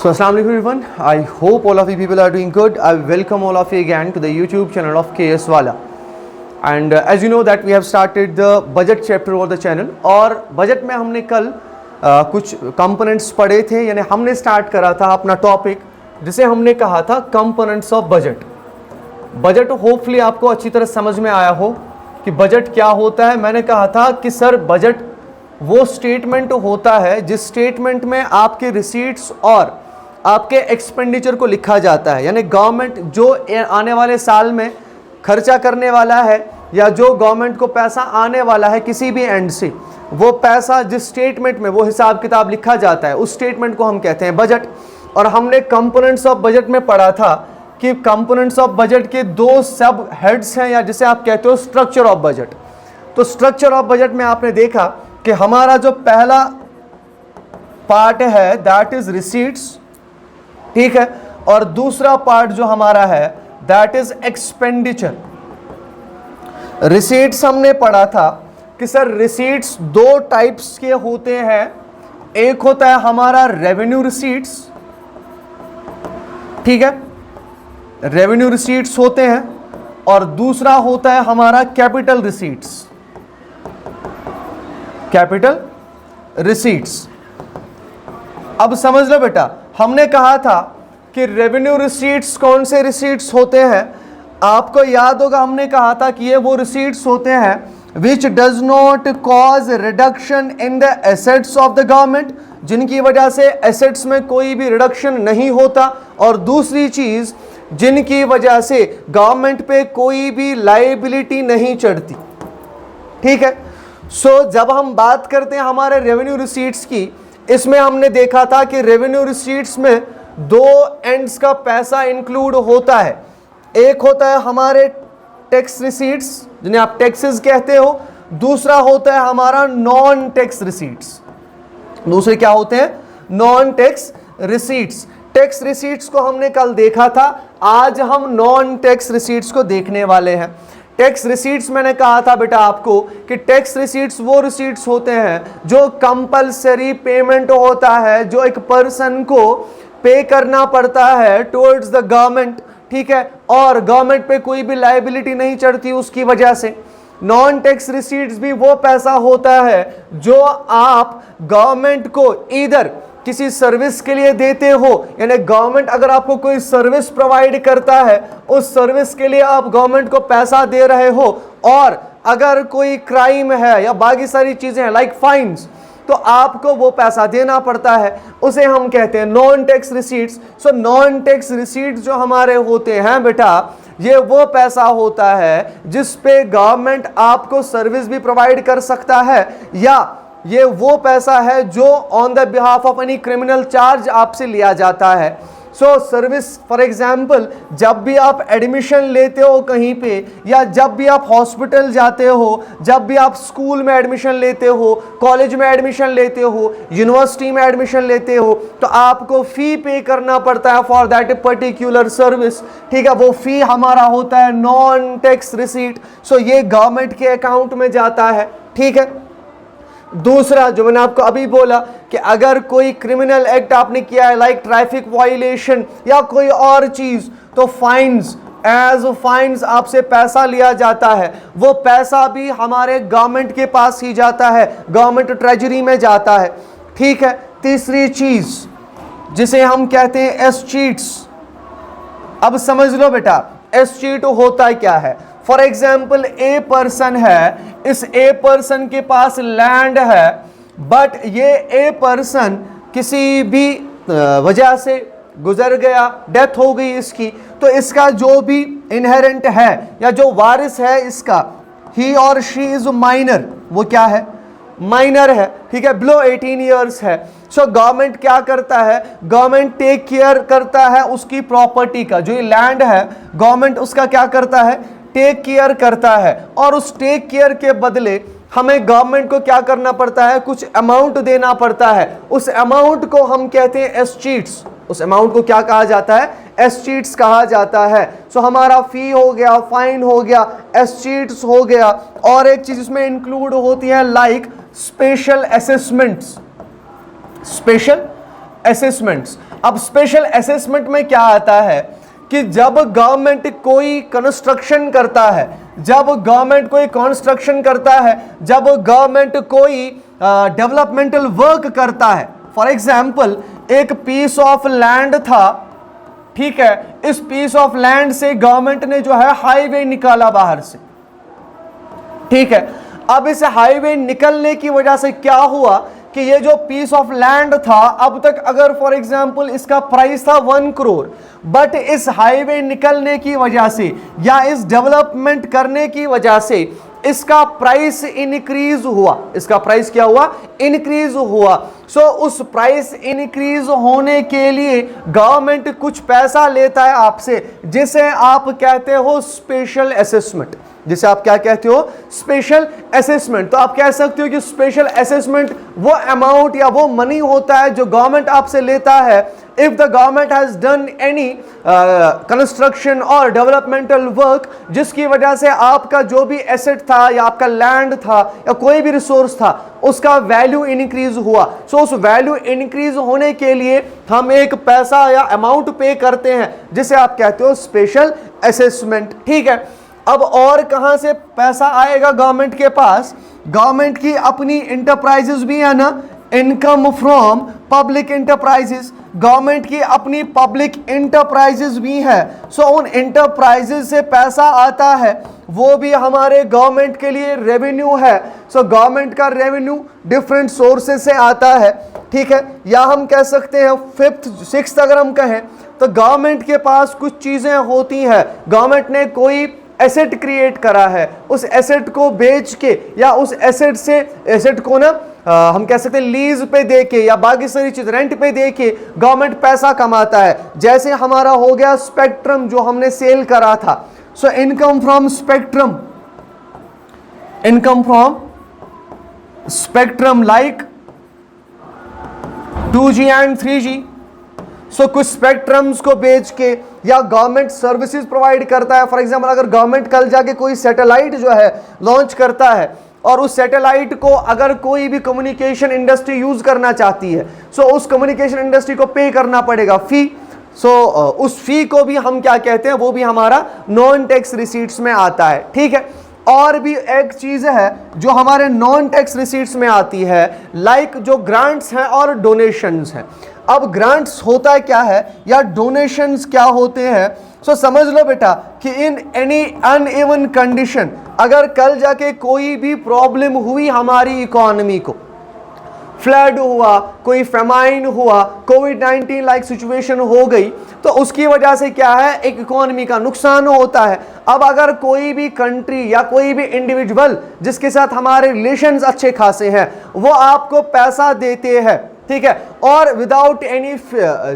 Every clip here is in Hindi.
So Assalamu alaikum everyone. I hope all of you people are doing good. I welcome all of you again to the YouTube channel of KS Wala. And as you know that we have started the budget chapter of the channel. और बजट में हमने कल कुछ कंपोनेंट्स पढ़े थे, यानी हमने स्टार्ट करा था अपना टॉपिक जिसे हमने कहा था components of budget. Budget hopefully आपको अच्छी तरह समझ में आया हो कि बजट क्या होता है। मैंने कहा था कि सर बजट वो स्टेटमेंट होता है जिस स्टेटमेंट में आपके रिसीट्स और आपके एक्सपेंडिचर को लिखा जाता है, यानी गवर्नमेंट जो आने वाले साल में खर्चा करने वाला है या जो गवर्नमेंट को पैसा आने वाला है किसी भी एंड से, वो पैसा जिस स्टेटमेंट में वो हिसाब किताब लिखा जाता है उस स्टेटमेंट को हम कहते हैं बजट। और हमने कंपोनेंट्स ऑफ बजट में पढ़ा था कि कंपोनेंट्स ऑफ बजट के दो सब हेड्स हैं, या जिसे आप कहते हो स्ट्रक्चर ऑफ बजट। तो स्ट्रक्चर ऑफ बजट में आपने देखा कि हमारा जो पहला पार्ट है दैट इज रिसीट्स, ठीक है, और दूसरा पार्ट जो हमारा है दैट इज एक्सपेंडिचर। रिसीट्स हमने पढ़ा था कि सर रिसीट्स दो टाइप्स के होते हैं, एक होता है हमारा रेवेन्यू रिसीट्स, ठीक है, रेवेन्यू रिसीट्स होते हैं, और दूसरा होता है हमारा कैपिटल रिसीट्स, कैपिटल रिसीट्स। अब समझ लो बेटा, हमने कहा था कि रेवेन्यू रिसीट्स कौन से रिसीट्स होते हैं। आपको याद होगा हमने कहा था कि ये वो रिसीट्स होते हैं which does not cause reduction in the assets of the government, जिनकी वजह से एसेट्स में कोई भी रिडक्शन नहीं होता, और दूसरी चीज जिनकी वजह से गवर्नमेंट पे कोई भी लायबिलिटी नहीं चढ़ती, ठीक है। सो जब हम बात करते हैं हमारे रेवेन्यू रिसीट्स की, इसमें हमने देखा था कि रेवेन्यू रिसीट्स में दो एंड्स का पैसा इंक्लूड होता है। एक होता है हमारे टैक्स रिसीट्स जिन्हें आप टैक्सेस कहते हो, दूसरा होता है हमारा नॉन टैक्स रिसीट्स। दूसरे क्या होते हैं? Non tax receipts. Tax receipts को हमने कल देखा था, आज हम नॉन टैक्स रिसीट्स को देखने वाले हैं। टैक्स रिसीट्स मैंने कहा था बेटा आपको कि टैक्स रिसीट्स वो रिसीट्स होते हैं जो कंपलसरी पेमेंट होता है, जो एक पर्सन को पे करना पड़ता है टुवर्ड्स द गवर्नमेंट, ठीक है, और गवर्नमेंट पे कोई भी लायबिलिटी नहीं चढ़ती उसकी वजह से। नॉन टैक्स रिसीट्स भी वो पैसा होता है जो आप गवर्नमेंट को इधर किसी सर्विस के लिए देते हो, यानी गवर्नमेंट अगर आपको कोई सर्विस प्रोवाइड करता है उस सर्विस के लिए आप गवर्नमेंट को पैसा दे रहे हो, और अगर कोई क्राइम है या बाकी सारी चीजें हैं लाइक फाइन्स, तो आपको वो पैसा देना पड़ता है, उसे हम कहते हैं non tax receipts. So non tax receipts जो हमारे होते हैं बेटा, ये वो पैसा होता है जिस पे गवर्नमेंट आपको सर्विस भी प्रोवाइड कर सकता है, या ये वो पैसा है जो on the behalf of any criminal charge आपसे लिया जाता है। सो सर्विस फॉर एग्जाम्पल, जब भी आप एडमिशन लेते हो कहीं पे, या जब भी आप हॉस्पिटल जाते हो, जब भी आप स्कूल में एडमिशन लेते हो, कॉलेज में एडमिशन लेते हो, यूनिवर्सिटी में एडमिशन लेते हो, तो आपको फी पे करना पड़ता है फॉर दैट पर्टिकुलर सर्विस, ठीक है। वो फी हमारा होता है नॉन टैक्स रिसीट। सो ये गवर्नमेंट के अकाउंट में जाता है, ठीक है। दूसरा जो मैंने आपको अभी बोला कि अगर कोई क्रिमिनल एक्ट आपने किया है लाइक ट्रैफिक वायलेशन या कोई और चीज, तो फाइन्स, एज फाइन्स आपसे पैसा लिया जाता है, वो पैसा भी हमारे गवर्नमेंट के पास ही जाता है, गवर्नमेंट ट्रेजरी में जाता है, ठीक है। तीसरी चीज जिसे हम कहते हैं एस्चीट्स। अब समझ लो बेटा एस्चीट होता है क्या है। फॉर एग्जाम्पल ए पर्सन है, इस ए पर्सन के पास लैंड है, बट ये ए पर्सन किसी भी वजह से गुजर गया, डेथ हो गई इसकी, तो इसका जो भी इनहेरेंट है या जो वारिस है इसका, ही और शी इज माइनर, वो क्या है? माइनर है, ठीक है, बिलो 18 ईयर्स है। सो गवर्नमेंट क्या करता है? गवर्नमेंट टेक केयर करता है उसकी प्रॉपर्टी का, जो ये लैंड है गवर्नमेंट उसका क्या करता है? टेक केयर करता है, और उस टेक केयर के बदले हमें गवर्नमेंट को क्या करना पड़ता है? कुछ अमाउंट देना पड़ता है। उस अमाउंट को हम कहते हैं एस्चीट्स। उस अमाउंट को क्या कहा जाता है? एस्चीट्स कहा जाता है। सो हमारा फी हो गया, फाइन हो गया, एस्चीट्स हो गया, और एक चीज इसमें इंक्लूड होती है like special assessments. Special assessments अब स्पेशल असेसमेंट में क्या आता है कि जब गवर्नमेंट कोई कंस्ट्रक्शन करता है, जब गवर्नमेंट कोई कंस्ट्रक्शन करता है, जब गवर्नमेंट कोई डेवलपमेंटल वर्क करता है, फॉर एग्जाम्पल एक पीस ऑफ लैंड था, ठीक है, इस पीस ऑफ लैंड से गवर्नमेंट ने जो है हाईवे निकाला बाहर से, ठीक है। अब इस हाईवे निकलने की वजह से क्या हुआ कि ये जो पीस ऑफ लैंड था, अब तक अगर फॉर एग्जांपल इसका प्राइस था 1 करोड़, बट इस हाईवे निकलने की वजह से या इस डेवलपमेंट करने की वजह से इसका प्राइस इंक्रीज हुआ, इसका प्राइस क्या हुआ, इंक्रीज हुआ। सो उस प्राइस इंक्रीज होने के लिए गवर्नमेंट कुछ पैसा लेता है आपसे, जिसे आप कहते हो स्पेशल असेसमेंट, जिसे आप क्या कहते हो, स्पेशल असेसमेंट। तो आप कह सकते हो कि स्पेशल असेसमेंट वो अमाउंट या वो मनी होता है जो गवर्नमेंट आपसे लेता है if the government has done any construction और डेवलपमेंटल वर्क, जिसकी वजह से आपका जो भी एसेट था या आपका लैंड था या कोई भी रिसोर्स था उसका वैल्यू इंक्रीज हुआ। सो उस वैल्यू इंक्रीज होने के लिए हम एक पैसा या अमाउंट पे करते हैं, जिसे आप कहते हो स्पेशल असेसमेंट, ठीक है। अब और कहां से पैसा आएगा गवर्नमेंट के पास, गवर्नमेंट की अपनी इंटरप्राइजेस भी है ना, income from public enterprises, government की अपनी पब्लिक इंटरप्राइजेस भी है। सो उन इंटरप्राइजेस से पैसा आता है, वो भी हमारे गवर्नमेंट के लिए रेवेन्यू है। सो गवर्नमेंट का रेवेन्यू डिफरेंट सोर्सेज से आता है, ठीक है। या हम कह सकते हैं 5th 6th अगर हम कहें तो गवर्नमेंट के पास कुछ चीजें होती हैं, गवर्नमेंट ने कोई एसेट क्रिएट करा है, उस एसेट को बेच के या उस एसेट से एसेट को ना हम कह सकते हैं लीज पे दे के या बाकी सारी चीज रेंट पे दे के गवर्नमेंट पैसा कमाता है। जैसे हमारा हो गया स्पेक्ट्रम जो हमने सेल करा था, so income from spectrum, income from spectrum like 2G and 3G। सो कुछ स्पेक्ट्रम्स को बेच के या गवर्नमेंट सर्विसेज प्रोवाइड करता है। फॉर एग्जांपल अगर गवर्नमेंट कल जाके कोई सैटेलाइट जो है लॉन्च करता है और उस सैटेलाइट को अगर कोई भी कम्युनिकेशन इंडस्ट्री यूज करना चाहती है, सो उस कम्युनिकेशन इंडस्ट्री को पे करना पड़ेगा फी। सो उस फी को भी हम क्या कहते हैं, वो भी हमारा नॉन टैक्स रिसीट्स में आता है, ठीक है। और भी एक चीज है जो हमारे नॉन टैक्स रिसीट्स में आती है, लाइक जो ग्रांट्स हैं और डोनेशंस हैं। अब ग्रांट्स होता क्या है या डोनेशंस क्या होते हैं, सो समझ लो बेटा कि इन एनी अनइवन कंडीशन, अगर कल जाके कोई भी प्रॉब्लम हुई हमारी इकोनॉमी को, फ्लड हुआ, कोई फेमाइन हुआ, कोविड-19 लाइक सिचुएशन हो गई, तो उसकी वजह से क्या है, एक इकोनॉमी का नुकसान होता है। अब अगर कोई भी कंट्री या कोई भी इंडिविजुअल जिसके साथ हमारे रिलेशंस अच्छे खासे हैं, वो आपको पैसा देते हैं, ठीक है, और विदाउट एनी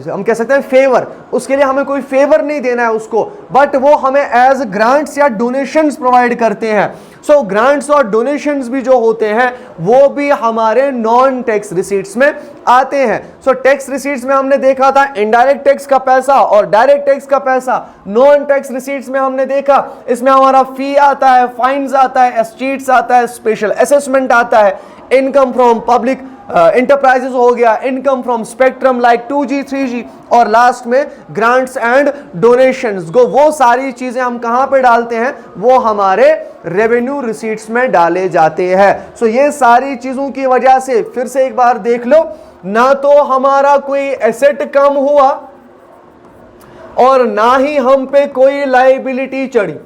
हम कह सकते हैं फेवर, उसके लिए हमें कोई फेवर नहीं देना है उसको, बट वो हमें एज ग्रांट्स या डोनेशंस प्रोवाइड करते हैं। सो ग्रांट्स और डोनेशंस भी जो होते हैं वो भी हमारे नॉन टैक्स रिसीट्स में आते हैं। सो टैक्स रिसीट्स में हमने देखा था इनडायरेक्ट टैक्स का पैसा और डायरेक्ट टैक्स का पैसा। नॉन टैक्स रिसीट्स में हमने देखा इसमें हमारा फी आता है, फाइन्स आता है, एस्टीट्स आता है, स्पेशल असेसमेंट आता है, इनकम फ्रॉम पब्लिक इंटरप्राइजेस हो गया, income from spectrum like 2G 3G, और लास्ट में ग्रांट्स एंड डोनेशंस। वो सारी चीजें हम कहां पे डालते हैं, वो हमारे रेवेन्यू रिसीट्स में डाले जाते हैं। सो ये सारी चीजों की वजह से फिर से एक बार देख लो, ना तो हमारा कोई एसेट कम हुआ और ना ही हम पे कोई लायबिलिटी चढ़ी,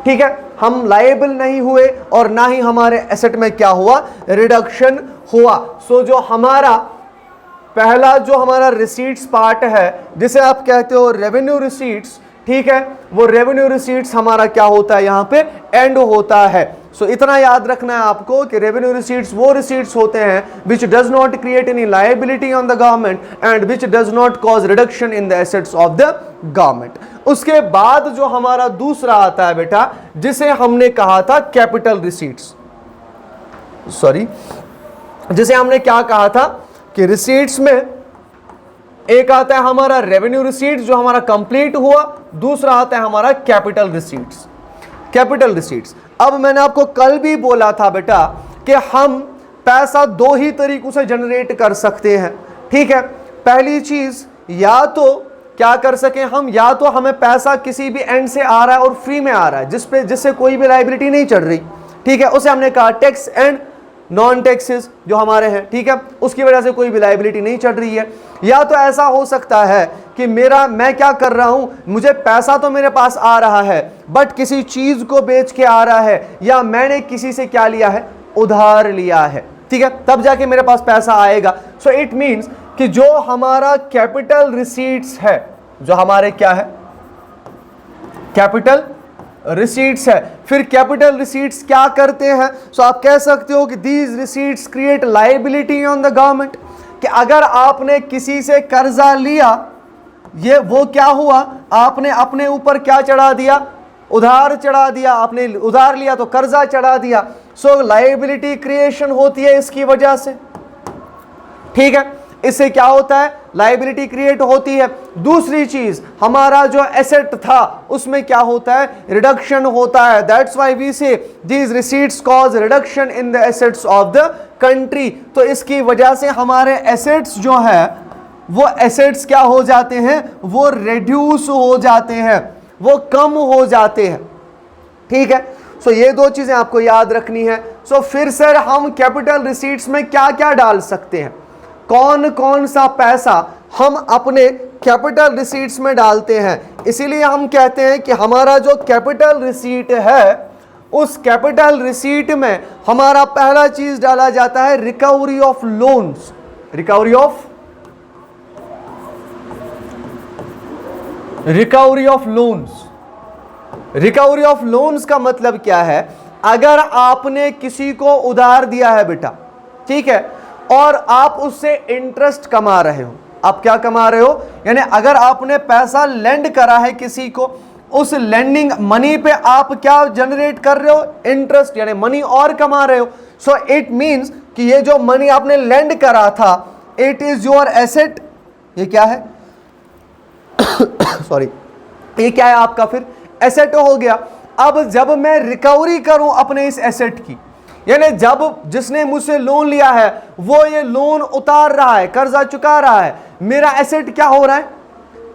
ठीक है, हम लायबल नहीं हुए और ना ही हमारे एसेट में क्या हुआ, रिडक्शन हुआ। सो जो हमारा पहला जो हमारा रिसीट्स पार्ट है जिसे आप कहते हो रेवेन्यू रिसीट्स, ठीक है, वो रेवेन्यू रिसीट्स हमारा क्या होता है, यहां पे एंड होता है। सो इतना याद रखना है आपको कि रेवेन्यू रिसीट्स वो रिसीट्स होते हैं which does not create any liability on the government and which does not cause reduction in the assets of the government. उसके बाद जो हमारा दूसरा आता है बेटा, जिसे हमने कहा था कैपिटल रिसीट्स, सॉरी, जिसे हमने क्या कहा था कि रिसीट्स में एक आता है हमारा रेवेन्यू रिसीट्स जो हमारा कंप्लीट हुआ, दूसरा आता है हमारा कैपिटल रिसीट्स। कैपिटल रिसीट्स, अब मैंने आपको कल भी बोला था बेटा कि हम पैसा दो ही तरीकों से जनरेट कर सकते हैं, ठीक है। पहली चीज, या तो क्या कर सकें हम, या तो हमें पैसा किसी भी एंड से आ रहा है और फ्री में आ रहा है जिससे कोई भी लायबिलिटी नहीं चढ़ रही, ठीक है, उसे हमने कहा टैक्स एंड नॉन टैक्सेस जो हमारे हैं, ठीक है, उसकी वजह से कोई भी लायबिलिटी नहीं चढ़ रही है। या तो ऐसा हो सकता है कि मैं क्या कर रहा हूं, मुझे पैसा तो मेरे पास आ रहा है बट किसी चीज को बेच के आ रहा है, या मैंने किसी से क्या लिया है, उधार लिया है, ठीक है, तब जाके मेरे पास पैसा आएगा। सो इट मींस कि जो हमारा कैपिटल रिसीट्स है, जो हमारे क्या है, कैपिटल रिसीट्स है। फिर कैपिटल रिसीट्स क्या करते हैं, सो आप कह सकते हो कि these receipts create liability on the government, कि अगर आपने किसी से कर्जा लिया, ये वो क्या हुआ, आपने अपने ऊपर क्या चढ़ा दिया, उधार चढ़ा दिया, आपने उधार लिया तो कर्जा चढ़ा दिया, सो लायबिलिटी क्रिएशन होती है इसकी वजह से, ठीक है, इससे क्या होता है, लायबिलिटी क्रिएट होती है। दूसरी चीज, हमारा जो एसेट था उसमें क्या होता है, रिडक्शन होता है, दैट्स व्हाई वी से these receipts cause reduction in the assets of the country. तो इसकी वजह से हमारे एसेट्स जो है वो एसेट्स क्या हो जाते हैं, वो रिड्यूस हो जाते हैं, वो कम हो जाते हैं, ठीक है। सो ये दो चीजें आपको याद रखनी है। सो फिर सर हम कैपिटल रिसीट्स में क्या क्या डाल सकते हैं, कौन कौन सा पैसा हम अपने कैपिटल रिसीट्स में डालते हैं, इसीलिए हम कहते हैं कि हमारा जो कैपिटल रिसीट है उस कैपिटल रिसीट में हमारा पहला चीज डाला जाता है recovery of loans. Recovery of loans. Recovery of loans का मतलब क्या है, अगर आपने किसी को उधार दिया है बेटा, ठीक है, और आप उससे इंटरेस्ट कमा रहे हो, आप क्या कमा रहे हो, यानी अगर आपने पैसा लेंड करा है किसी को, उस लेंडिंग मनी पे आप क्या जनरेट कर रहे हो, इंटरेस्ट, यानी मनी और कमा रहे हो। सो इट मींस कि ये जो मनी आपने लेंड करा था, इट इज योर एसेट। ये क्या है सॉरी, ये क्या है आपका, फिर एसेट हो गया। अब जब मैं रिकवरी करूं अपने इस एसेट की, यानी जब जिसने मुझसे लोन लिया है वो ये लोन उतार रहा है, कर्जा चुका रहा है, मेरा एसेट क्या हो रहा है,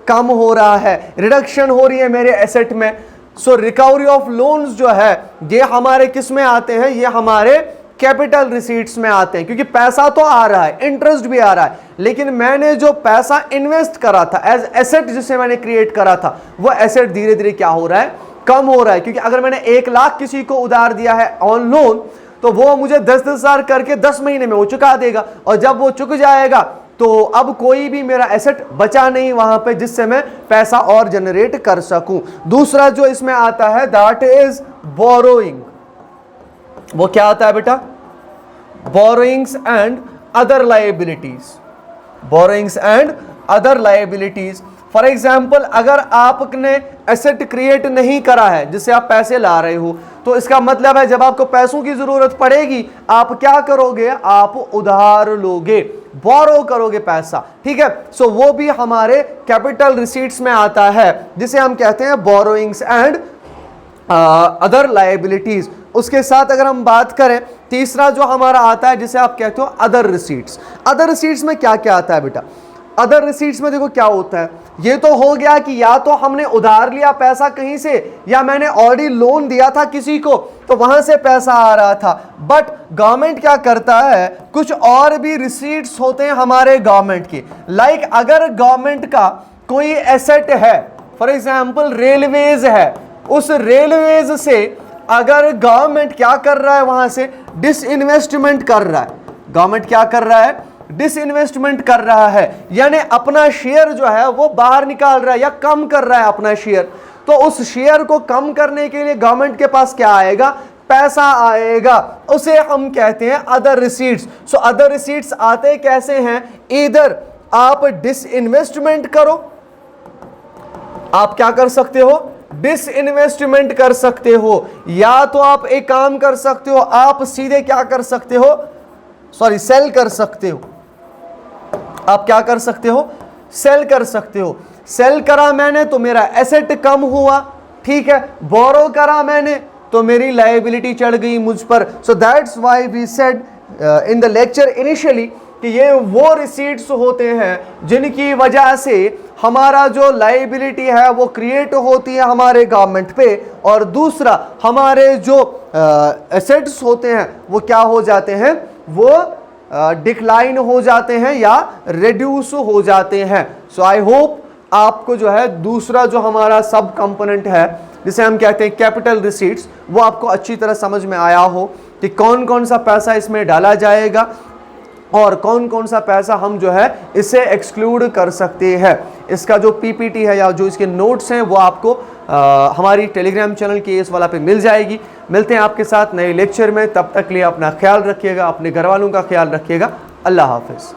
कम हो रहा है, रिडक्शन हो रही है मेरे एसेट में। सो रिकवरी ऑफ लोन्स जो है ये हमारे किस में आते हैं, ये हमारे कैपिटल रिसीट्स में आते हैं, क्योंकि पैसा तो आ रहा है, इंटरेस्ट भी आ रहा है, लेकिन मैंने जो पैसा इन्वेस्ट करा था एज एसेट, जिसे मैंने क्रिएट करा था, वो एसेट धीरे धीरे क्या हो रहा है, कम हो रहा है। क्योंकि अगर मैंने 1 लाख किसी को उधार दिया है ऑन लोन, तो वो मुझे 10-10 हजार करके 10 महीने में वो चुका देगा, और जब वो चुक जाएगा तो अब कोई भी मेरा एसेट बचा नहीं वहां पे जिससे मैं पैसा और जनरेट कर सकूं। दूसरा जो इसमें आता है दैट इज बोरोइंग। वो क्या आता है बेटा, borrowings and other liabilities. Borrowings and other liabilities, for example अगर आपने एसेट क्रिएट नहीं करा है जिससे आप पैसे ला रहे हो, तो इसका मतलब है जब आपको पैसों की जरूरत पड़ेगी आप क्या करोगे, आप उधार लोगे, बोरो करोगे पैसा, ठीक है। सो वो भी हमारे कैपिटल रिसीट्स में आता है, जिसे हम कहते हैं बोरोइंग्स एंड अदर लायबिलिटीज। उसके साथ अगर हम बात करें, तीसरा जो हमारा आता है जिसे आप कहते हो अदर रिसीट्स। अदर रिसीट्स में क्या क्या आता है बेटा, अदर रिसीट्स में देखो क्या होता है, ये तो हो गया कि या तो हमने उधार लिया पैसा कहीं से, या मैंने ऑलरेडी लोन दिया था किसी को तो वहां से पैसा आ रहा था। बट गवर्नमेंट क्या करता है, कुछ और भी रिसीट्स होते हैं हमारे गवर्नमेंट के, लाइक अगर गवर्नमेंट का कोई एसेट है, फॉर एग्जाम्पल रेलवेज है, उस रेलवेज से अगर गवर्नमेंट क्या कर रहा है, वहां से डिसइन्वेस्टमेंट कर रहा है, गवर्नमेंट क्या कर रहा है, डिसइन्वेस्टमेंट कर रहा है, यानी अपना शेयर जो है वो बाहर निकाल रहा है या कम कर रहा है अपना शेयर, तो उस शेयर को कम करने के लिए गवर्नमेंट के पास क्या आएगा, पैसा आएगा, उसे हम कहते हैं other receipts. So other receipts आते कैसे हैं, इधर आप डिसइन्वेस्टमेंट करो, आप क्या कर सकते हो, डिसइन्वेस्टमेंट कर सकते हो, या तो आप एक काम कर सकते हो, आप सीधे क्या कर सकते हो, सॉरी सेल कर सकते हो, आप क्या कर सकते हो, सेल कर सकते हो। सेल करा मैंने तो मेरा एसेट कम हुआ, ठीक है, बोरो करा मैंने तो मेरी लायबिलिटी चढ़ गई मुझ पर। So that's why we said in the lecture initially कि ये वो रिसीट्स होते हैं जिनकी वजह से हमारा जो लाइबिलिटी है वो क्रिएट होती है हमारे गवर्नमेंट पे, और दूसरा हमारे जो एसेट्स होते हैं वो क्या हो जाते हैं, वो डिक्लाइन हो जाते हैं या रिड्यूस हो जाते हैं। सो आई होप आपको जो है दूसरा जो हमारा सब कंपोनेंट है जिसे हम कहते हैं कैपिटल रिसीट्स, वो आपको अच्छी तरह समझ में आया हो कि कौन कौन सा पैसा इसमें डाला जाएगा और कौन कौन सा पैसा हम जो है इसे एक्सक्लूड कर सकते हैं। इसका जो पीपीटी है या जो इसके नोट्स हैं वो आपको हमारी टेलीग्राम चैनल के इस वाला पे मिल जाएगी। मिलते हैं आपके साथ नए लेक्चर में, तब तक लिए अपना ख्याल रखिएगा, अपने घर वालों का ख्याल रखिएगा। अल्लाह हाफिज़।